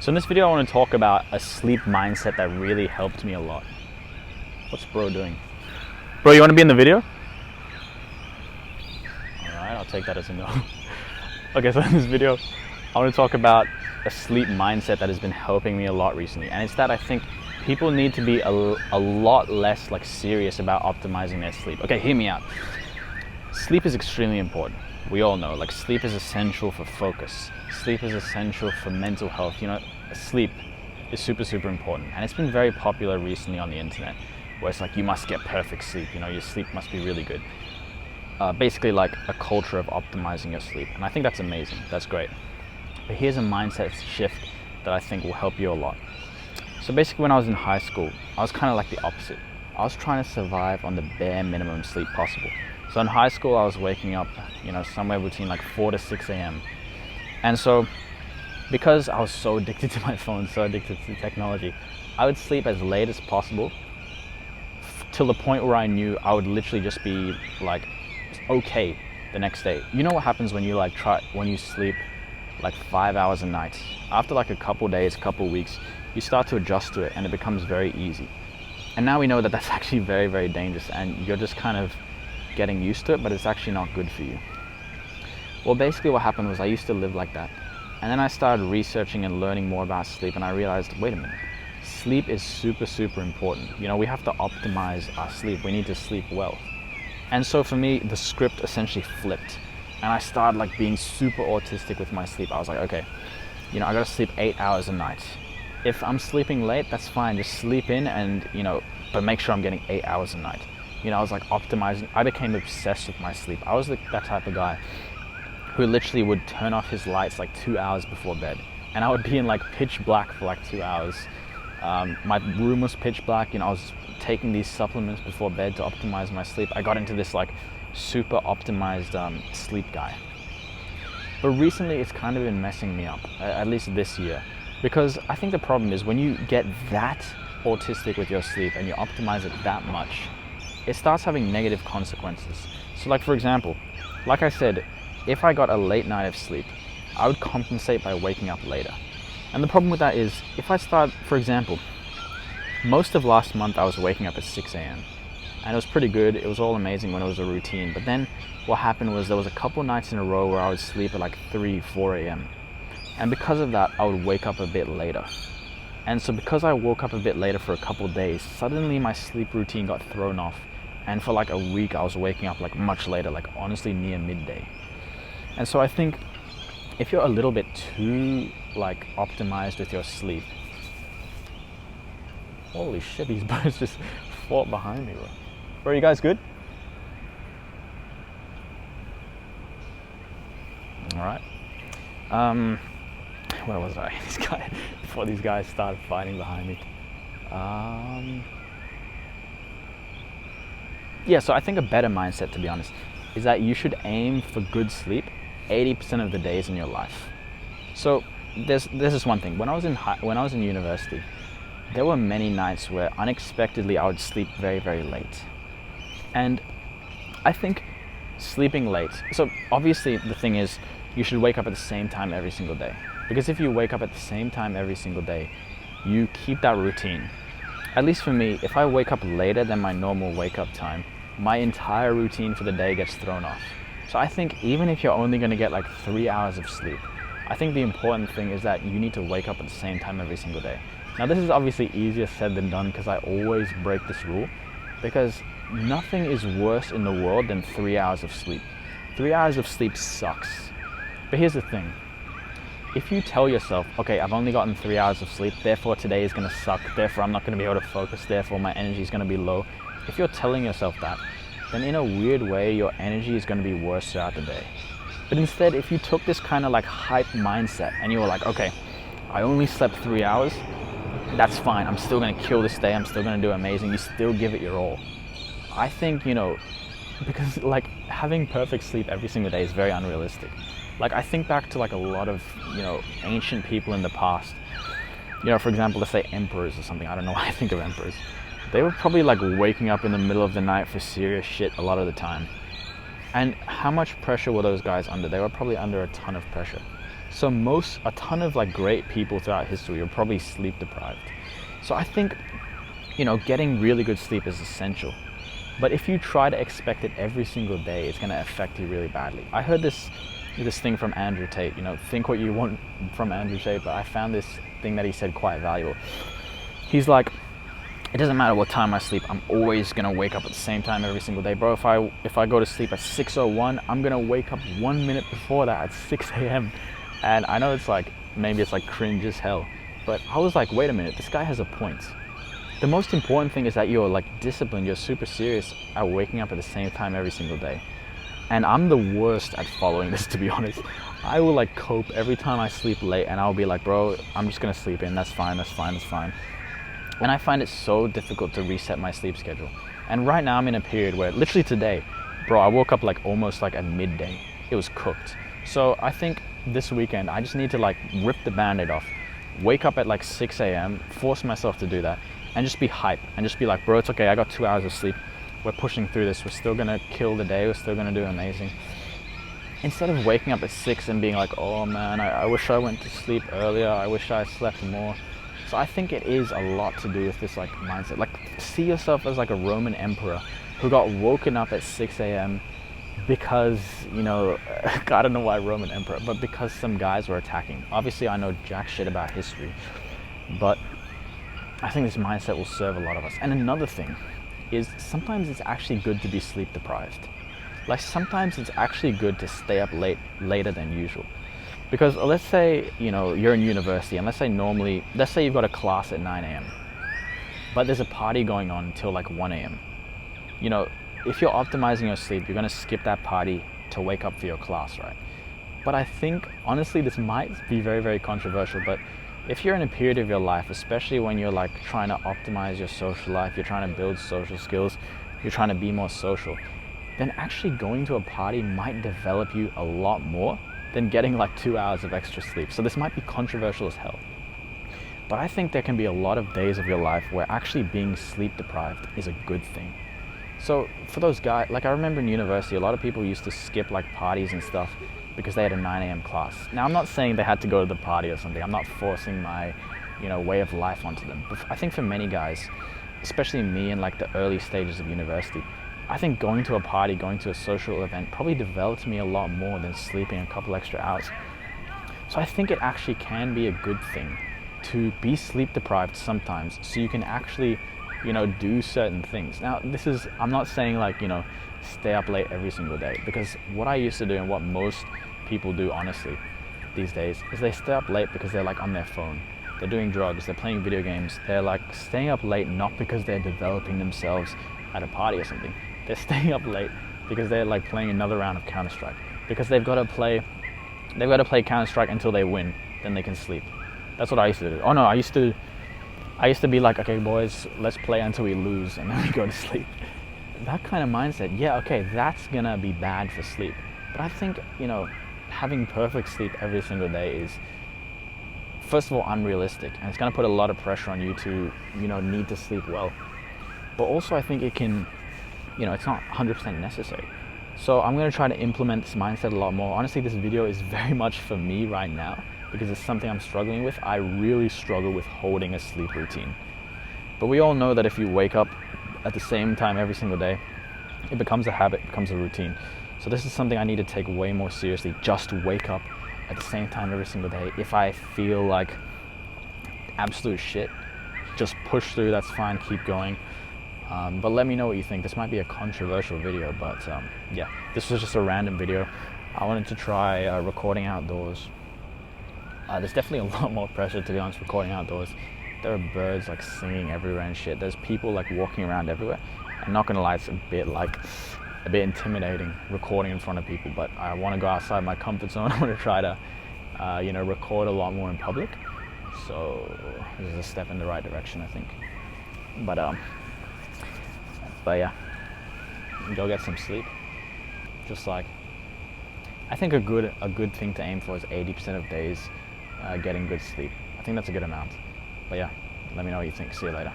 So in this video I want to talk about a sleep mindset that really helped me a lot. What's bro doing? Bro, you want to be in the video? Alright, I'll take that as a no. Okay, so in this video I want to talk about a sleep mindset that has been helping me a lot recently, and it's that I think people need to be a lot less serious about optimizing their sleep. Okay, hear me out. Sleep is extremely important. We all know, sleep is essential for focus. Sleep is essential for mental health. Sleep is super important, and it's been very popular recently on the internet, where it's you must get perfect sleep. Your sleep must be really good. Basically, a culture of optimizing your sleep, and I think that's amazing. That's great. But here's a mindset shift that I think will help you a lot. So basically, when I was in high school, I was kind of like the opposite. I was trying to survive on the bare minimum sleep possible. So in high school, I was waking up, somewhere between 4 to 6 a.m. And so, because I was so addicted to my phone, so addicted to technology, I would sleep as late as possible till the point where I knew I would literally just be okay the next day. You know what happens when you when you sleep 5 hours a night? After a couple days, couple weeks, you start to adjust to it and it becomes very easy. And now we know that that's actually very, very dangerous, and you're just kind of getting used to it, but it's actually not good for you. Well, basically what happened was I used to live like that. And then I started researching and learning more about sleep, and I realized, wait a minute, sleep is super important. We have to optimize our sleep. We need to sleep well. And so for me, the script essentially flipped. And I started being super autistic with my sleep. I was okay, I gotta sleep 8 hours a night. If I'm sleeping late, that's fine. Just sleep in and, but make sure I'm getting 8 hours a night. I was optimizing. I became obsessed with my sleep. I was that type of guy who literally would turn off his lights 2 hours before bed. And I would be in pitch black for 2 hours. My room was pitch black. I was taking these supplements before bed to optimize my sleep. I got into this super optimized sleep guy. But recently it's kind of been messing me up, at least this year. Because I think the problem is when you get that autistic with your sleep and you optimize it that much, it starts having negative consequences. So for example, like I said, if I got a late night of sleep, I would compensate by waking up later. And the problem with that is, if I start, for example, most of last month I was waking up at 6 a.m. and it was pretty good. It was all amazing when it was a routine. But then what happened was there was a couple nights in a row where I would sleep at 3, 4 a.m. And because of that, I would wake up a bit later. And so because I woke up a bit later for a couple days, suddenly my sleep routine got thrown off. And for a week, I was waking up much later, honestly near midday. And so I think if you're a little bit too optimized with your sleep, holy shit, these birds just fought behind me, bro. Bro, you guys good? All right. Where was I? Before these guys started fighting behind me. Yeah, so I think a better mindset, to be honest, is that you should aim for good sleep 80% of the days in your life. So there's this one thing. When I was in university, there were many nights where unexpectedly I would sleep very, very late. And I think sleeping late, so obviously the thing is you should wake up at the same time every single day. Because if you wake up at the same time every single day, you keep that routine. At least for me, if I wake up later than my normal wake up time, my entire routine for the day gets thrown off. So I think even if you're only going to get 3 hours of sleep, I think the important thing is that you need to wake up at the same time every single day. Now this is obviously easier said than done, because I always break this rule, because nothing is worse in the world than 3 hours of sleep. 3 hours of sleep sucks. But here's the thing. If you tell yourself, okay, I've only gotten 3 hours of sleep, therefore today is going to suck, therefore I'm not going to be able to focus, therefore my energy is going to be low. If you're telling yourself that, then in a weird way, your energy is going to be worse throughout the day. But instead, if you took this kind of hype mindset and you were okay, I only slept 3 hours, that's fine. I'm still going to kill this day. I'm still going to do amazing. You still give it your all. I think, because having perfect sleep every single day is very unrealistic. I think back to a lot of, ancient people in the past. For example, let's say emperors or something. I don't know why I think of emperors. They were probably waking up in the middle of the night for serious shit a lot of the time. And how much pressure were those guys under? They were probably under a ton of pressure. So a ton of like great people throughout history are probably sleep deprived. So I think, getting really good sleep is essential. But if you try to expect it every single day, it's going to affect you really badly. I heard this thing from Andrew Tate, think what you want from Andrew Tate, but I found this thing that he said quite valuable. He's like, it doesn't matter what time I sleep, I'm always going to wake up at the same time every single day. Bro, if I go to sleep at 6:01, I'm going to wake up 1 minute before that at 6 a.m. And I know it's like, maybe it's like cringe as hell, but I was like, wait a minute, this guy has a point. The most important thing is that you're like disciplined, you're super serious at waking up at the same time every single day. And I'm the worst at following this, to be honest. I will like cope every time I sleep late, and I'll be like, bro, I'm just gonna sleep in, that's fine. And I find it so difficult to reset my sleep schedule. And right now I'm in a period where, literally today, bro, I woke up like almost like at midday. It was cooked. So I think this weekend I just need to like rip the band-aid off, wake up at like 6 a.m, force myself to do that, and just be hype, and just be like, bro, it's okay, I got 2 hours of sleep, we're pushing through this, we're still gonna kill the day, we're still gonna do amazing. Instead of waking up at 6 and being like, oh man, I wish I went to sleep earlier, I wish I slept more. So I think it is a lot to do with this like mindset. Like, see yourself as like a Roman emperor who got woken up at 6 a.m. because, I don't know why Roman emperor, but because some guys were attacking. Obviously I know jack shit about history, but I think this mindset will serve a lot of us. And another thing is, sometimes it's actually good to be sleep deprived. Like, sometimes it's actually good to stay up later than usual. Because let's say, you're in university, and let's say you've got a class at 9 a.m. but there's a party going on until like 1 a.m. If you're optimizing your sleep, you're going to skip that party to wake up for your class, right? But I think, honestly, this might be very, very controversial, but if you're in a period of your life, especially when you're like trying to optimize your social life, you're trying to build social skills, you're trying to be more social, then actually going to a party might develop you a lot more than getting like 2 hours of extra sleep. So this might be controversial as hell. But I think there can be a lot of days of your life where actually being sleep deprived is a good thing. So for those guys, like I remember in university, a lot of people used to skip like parties and stuff because they had a 9 a.m. class. Now I'm not saying they had to go to the party or something. I'm not forcing my, way of life onto them. But I think for many guys, especially me in like the early stages of university, I think going to a party, going to a social event probably developed me a lot more than sleeping a couple extra hours. So I think it actually can be a good thing to be sleep deprived sometimes, so you can actually, do certain things. Now I'm not saying like, stay up late every single day, because what I used to do and what most people do honestly these days is they stay up late because they're like on their phone, they're doing drugs, they're playing video games, they're like staying up late not because they're developing themselves at a party or something. They're staying up late because they're like playing another round of Counter-Strike, because they've got to play Counter-Strike until they win, then they can sleep. That's what I used to do. Oh no, I used to be like, okay boys, let's play until we lose and then we go to sleep. That kind of mindset, yeah, okay, that's gonna be bad for sleep. But I think, having perfect sleep every single day is, first of all, unrealistic, and it's gonna put a lot of pressure on you to, need to sleep well. But also I think it can, it's not 100% necessary. So I'm gonna try to implement this mindset a lot more. Honestly, this video is very much for me right now, because it's something I'm struggling with. I really struggle with holding a sleep routine. But we all know that if you wake up at the same time every single day, it becomes a habit, it becomes a routine. So this is something I need to take way more seriously. Just wake up at the same time every single day. If I feel like absolute shit, just push through, that's fine, keep going. But let me know what you think. This might be a controversial video, but yeah, this was just a random video. I wanted to try recording outdoors. There's definitely a lot more pressure, to be honest, recording outdoors. There are birds like singing everywhere and shit. There's people like walking around everywhere. I'm not gonna lie, it's a bit intimidating recording in front of people, but I want to go outside my comfort zone. I want to try to record a lot more in public. So this is a step in the right direction, I think. But yeah, go get some sleep. Just like, I think a good thing to aim for is 80% of days getting good sleep. I think that's a good amount. But yeah, let me know what you think. See you later.